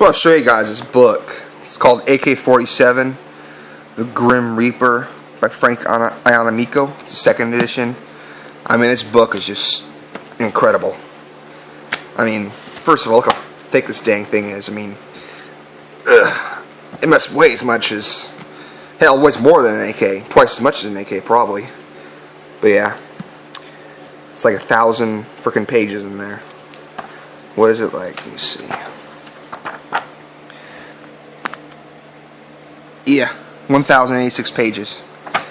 want to show you guys this book. It's called AK-47, The Grim Reaper by Frank Iannamico. It's the second edition. I mean, this book is just incredible. I mean, first of all, look how thick this dang thing is. I mean, it must weigh as much as, hell, it weighs more than an AK. Twice as much as an AK, probably. But yeah, it's like 1,000 freaking pages in there. What is it like? Let me see. Yeah, 1,086 pages. But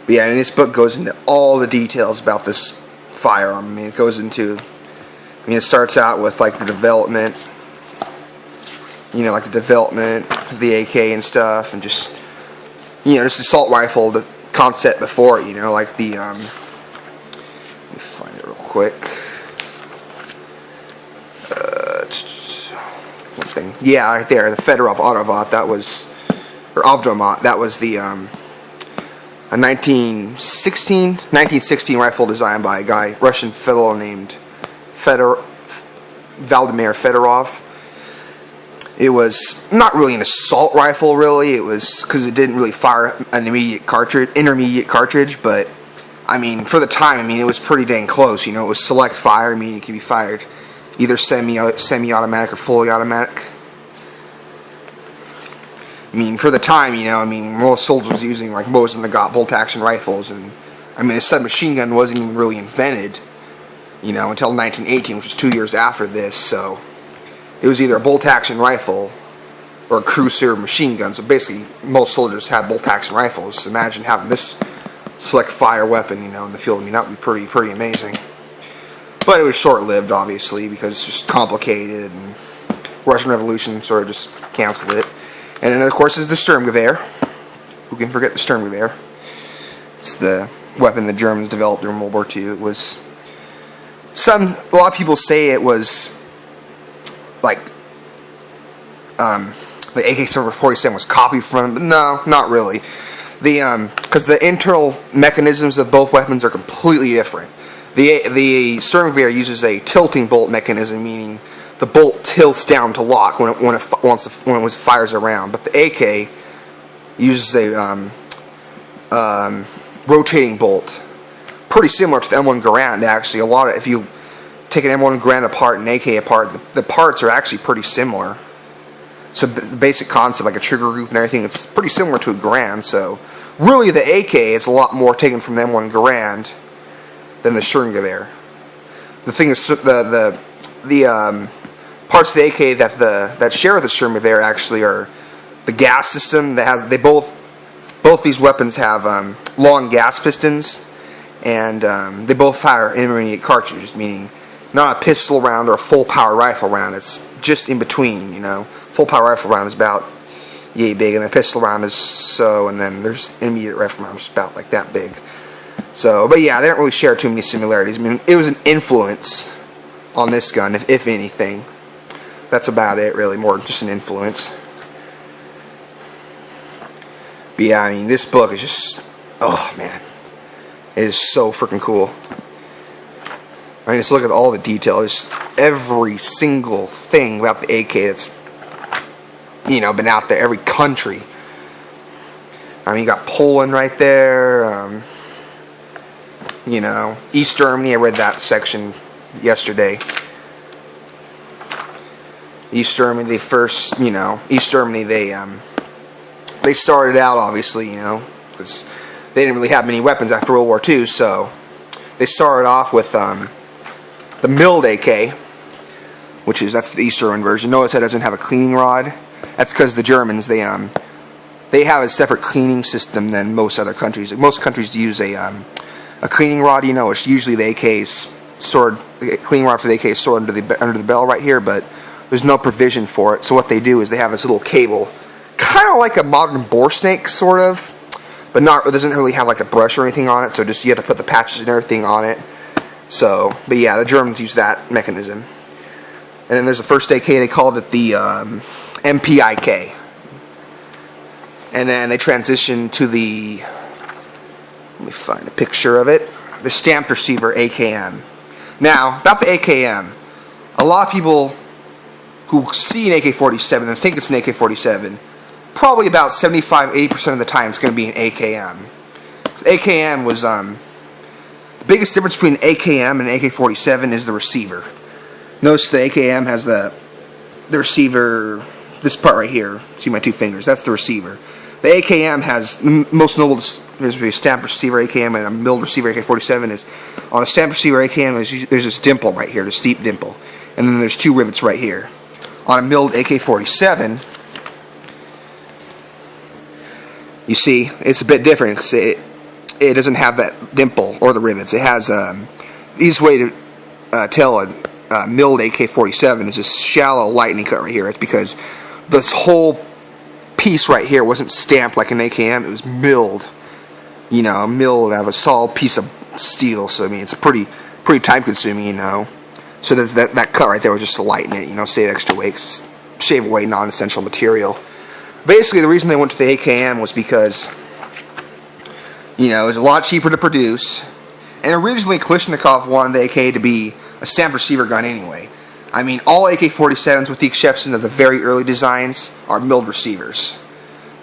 yeah, and this book goes into all the details about this firearm. I mean, it goes into, it starts out with like the development, like the development of the AK and stuff, and just, just assault rifle, the concept before it, like the, let me find it real quick. Yeah, right there, the Fedorov Automat, that was, or Avdomat, that was the, a 1916 rifle designed by a guy, Russian fellow named Vladimir Fedorov. It was not really an assault rifle, really. It was, because it didn't really fire an intermediate cartridge, but, I mean, for the time, I mean, it was pretty dang close, it was select fire, I mean, it could be fired either semi-automatic or fully automatic. I mean, for the time, most soldiers using like Mosin-Nagant bolt-action rifles, and I mean, a submachine gun wasn't even really invented, until 1918, which was 2 years after this. So it was either a bolt-action rifle or a cruiser machine gun. So basically, most soldiers had bolt-action rifles. So imagine having this select-fire weapon, in the field. I mean, that would be pretty amazing. But it was short-lived, obviously, because it's just complicated, and Russian Revolution sort of just canceled it. And then, of course, is the Sturmgewehr. Who can forget the Sturmgewehr? It's the weapon the Germans developed during World War II. It was a lot of people say it was like the AK-47 was copied from it, but no, not really. Because the internal mechanisms of both weapons are completely different. The Sturmgewehr uses a tilting bolt mechanism, meaning the bolt tilts down to lock when it fires around. But the AK uses a rotating bolt, pretty similar to the M1 Garand. Actually, if you take an M1 Garand apart and AK apart, the parts are actually pretty similar. So the basic concept, like a trigger group and everything, it's pretty similar to a Garand. So really, the AK is a lot more taken from the M1 Garand than the Sturmgewehr. The thing is, the parts of the AK that share with the Sturmgewehr actually are the gas system that has. Both these weapons have long gas pistons, and they both fire intermediate cartridges, meaning not a pistol round or a full power rifle round. It's just in between. Full power rifle round is about yay big, and a pistol round is so, and then there's intermediate rifle round, which is about like that big. So, but yeah, they don't really share too many similarities. I mean, it was an influence on this gun, if anything. That's about it, really, more just an influence. But yeah, I mean, this book is just, oh man, it is so freaking cool. I mean, just look at all the details, just every single thing about the AK that's, been out there, every country. I mean, you got Poland right there, East Germany, I read that section yesterday. East Germany, they started out, obviously, because they didn't really have many weapons after World War II, so they started off with the milled AK, that's the East German version. Notice it doesn't have a cleaning rod. That's because the Germans, they have a separate cleaning system than most other countries. Most countries use a cleaning rod, it's usually the AK's stored, the cleaning rod for the AK is stored under the barrel right here, but there's no provision for it. So what they do is they have this little cable, kind of like a modern bore snake, sort of, but it doesn't really have like a brush or anything on it, so just you have to put the patches and everything on it. So, but yeah, the Germans use that mechanism. And then there's the first AK, they called it the MPIK. And then they transitioned to the, let me find a picture of it, the stamped receiver AKM. Now, about the AKM, a lot of people who see an AK-47 and think it's an AK-47, probably about 75-80% of the time it's going to be an AKM. AKM was, the biggest difference between AKM and AK-47 is the receiver. Notice the AKM has the receiver, this part right here, see my two fingers, that's the receiver. The AKM has, the most notable, there's a stamp receiver AKM and a milled receiver AK-47 is, on a stamp receiver AKM there's this dimple right here, this deep dimple, and then there's two rivets right here. On a milled AK-47, you see, it's a bit different because it doesn't have that dimple or the rivets. It has, the easiest way to tell a milled AK-47 is this shallow lightning cut right here. It's because this whole piece right here wasn't stamped like an AKM. It was milled, you know, milled out of a solid piece of steel. So I mean, it's a pretty time consuming, you know. So that cut right there was just to lighten it, you know, save extra weight, shave away non-essential material. Basically, the reason they went to the AKM was because, you know, it was a lot cheaper to produce, and originally Kalashnikov wanted the AK to be a stamp receiver gun anyway. I mean, all AK-47s, with the exception of the very early designs, are milled receivers.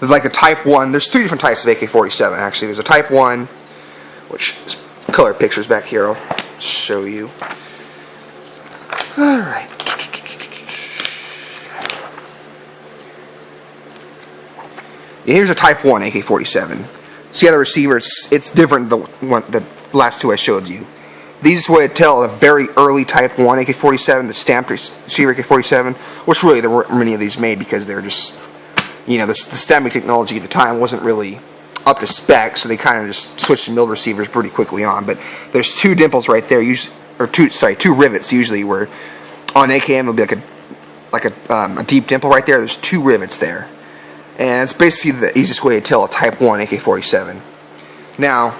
But like a Type 1, there's three different types of AK-47 actually. There's a Type 1, which is color pictures back here, I'll show you. Alright. Yeah, here's a Type 1 AK-47. See how the receiver, it's different than the last two I showed you. These way to tell a very early Type 1 AK-47, the stamped receiver AK-47, which really there weren't many of these made because they're just, you know, the stamping technology at the time wasn't really up to spec, so they kind of just switched to milled receivers pretty quickly on. But there's two dimples right there, or two rivets usually, where on AKM it'll be like a deep dimple right there. There's two rivets there, and it's basically the easiest way to tell a Type 1 AK-47. Now,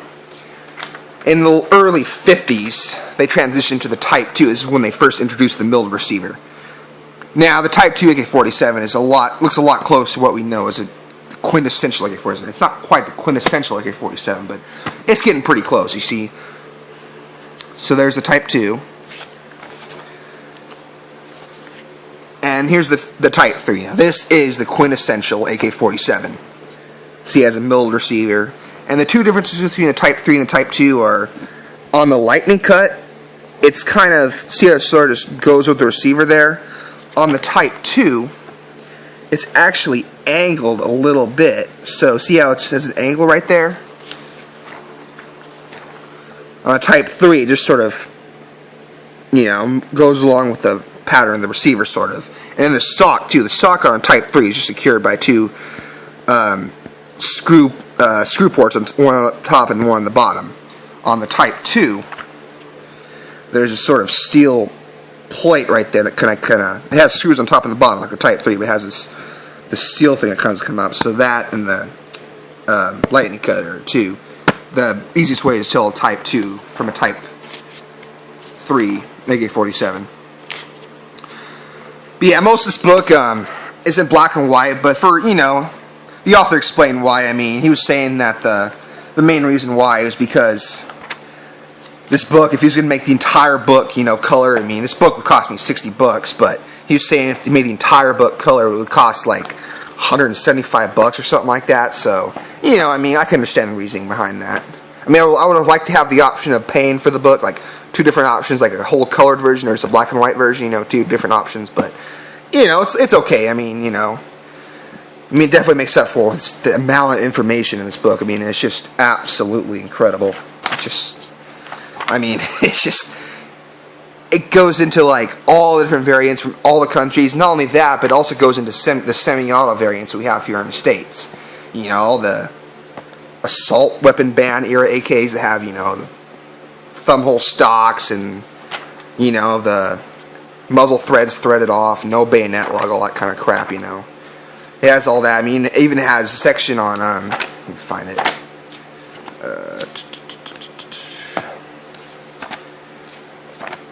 in the early 50s, they transitioned to the Type 2. This is when they first introduced the milled receiver. Now, the Type 2 AK-47 is looks a lot closer to what we know as a quintessential AK-47. It's not quite the quintessential AK-47, but it's getting pretty close, you see. So there's the Type 2. And here's the Type 3. Now, this is the quintessential AK-47. See, it has a milled receiver. And the two differences between the Type 3 and the Type 2 are, on the lightning cut, it's kind of, see how it sort of just goes with the receiver there? On the Type 2, it's actually angled a little bit. So see how it has an angle right there? On a Type 3, it just sort of, you know, goes along with the pattern of the receiver, sort of. And then the stock, too. The stock on a Type 3 is just secured by two screw ports, one on the top and one on the bottom. On the Type 2, there's a sort of steel plate right there that kind of it has screws on top and the bottom like the Type 3, but it has this steel thing that kind of come up. So that and the lightning cutter too. The easiest way is to tell a Type 2 from a Type 3 AK-47. But yeah, most of this book is in black and white, but for, you know, the author explained why. I mean, he was saying that the main reason why was because this book, if he was going to make the entire book, you know, color, I mean, this book would cost me $60, but he was saying if he made the entire book color, it would cost like $175 or something like that. So, you know, I mean, I can understand the reasoning behind that. I mean, I would have liked to have the option of paying for the book, like two different options, like a whole colored version or just a black and white version, you know, two different options. But, you know, it's okay. I mean, you know, it definitely makes up for the amount of information in this book. I mean, it's just absolutely incredible. I mean, it's just, it goes into like all the different variants from all the countries. Not only that, but it also goes into the semi-auto variants we have here in the States. You know, the assault weapon ban era AKs that have, you know, the thumbhole stocks and, you know, the muzzle threads threaded off, no bayonet lug, all that kind of crap, you know. It has all that. I mean, it even has a section on, let me find it.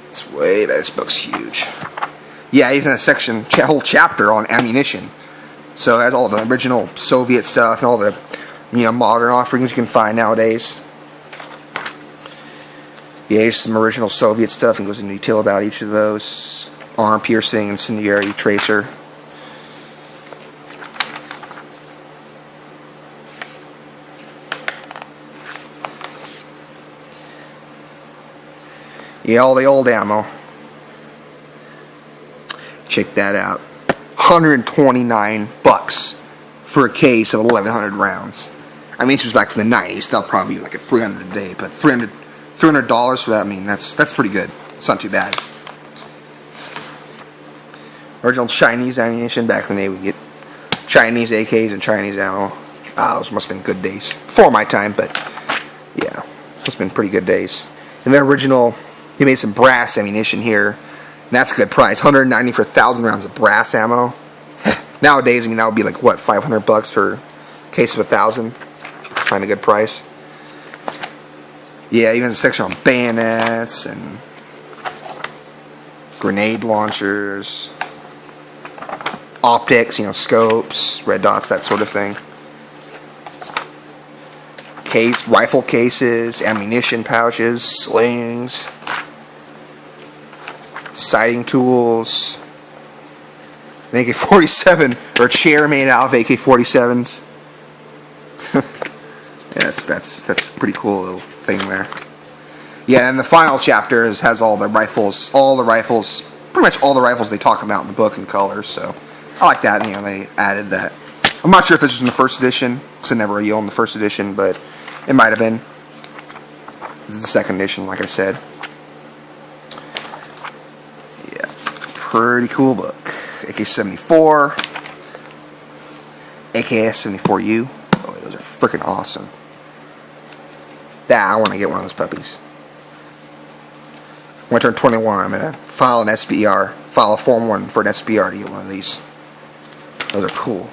It's way back. This book's huge. Yeah, even a section, a whole chapter on ammunition. So it has all the original Soviet stuff and all the, you know, modern offerings you can find nowadays. Yeah, here's some original Soviet stuff and goes into detail about each of those. armor piercing incendiary tracer. Yeah, all the old ammo. Check that out. $129 for a case of 1,100 rounds. I mean, this was back from the 90s. They'll probably be like at $300 a day, but $300 for that. I mean, that's pretty good. It's not too bad. Original Chinese ammunition. Back in the day, we get Chinese AKs and Chinese ammo. Those must have been good days before my time, but yeah, must have been pretty good days. And the original, he made some brass ammunition here. And that's a good price. $190 for 1,000 rounds of brass ammo. Nowadays, I mean, that would be like what, $500 for a case of 1,000. Find a good price. Yeah, even a section on bayonets and grenade launchers, optics, you know, scopes, red dots, that sort of thing. Rifle cases, ammunition pouches, slings, sighting tools, an AK-47 or a chair made out of AK-47s. Yeah, that's a pretty cool little thing there. Yeah, and the final chapter has all the rifles, pretty much all the rifles they talk about in the book in colors. So I like that. You know, they added that. I'm not sure if this was in the first edition, because I never really owned the first edition, but it might have been. This is the second edition, like I said. Yeah, pretty cool book. AK-74, AK-74U. Oh, those are freaking awesome. I want to get one of those puppies. When I turn 21, I'm going to file an SBR, file a Form 1 for an SBR to get one of these. Those are cool.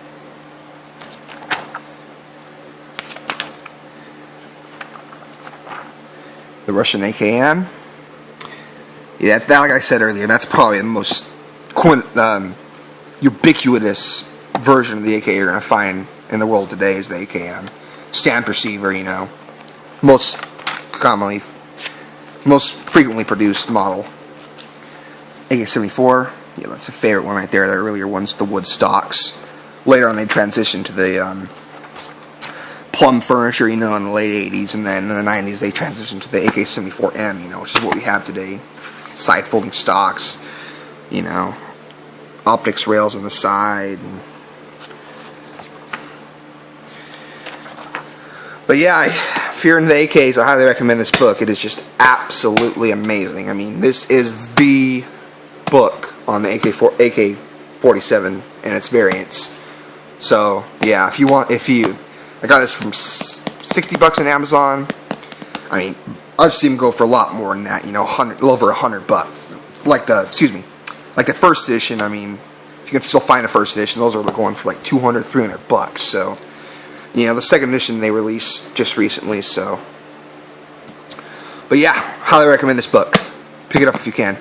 The Russian AKM. Yeah, that, like I said earlier, that's probably the most ubiquitous version of the AK you're going to find in the world today is the AKM. Stand perceiver, you know. Most frequently produced model. AK-74, yeah, that's a favorite one right there. The earlier ones, the wood stocks. Later on, they transitioned to the plum furniture, you know, in the late 80s, and then in the 90s, they transitioned to the AK-74M, you know, which is what we have today. Side folding stocks, you know, optics rails on the side. But yeah, if you're into the AKs, I highly recommend this book. It is just absolutely amazing. I mean, this is the book on the AK-47 and its variants. So yeah, I got this from $60 on Amazon. I mean, I've seen them go for a lot more than that. You know, over $100. Like the first edition. I mean, if you can still find a first edition, those are going for like $200, $300. So, you know, the second edition they released just recently. So, but yeah, highly recommend this book. Pick it up if you can.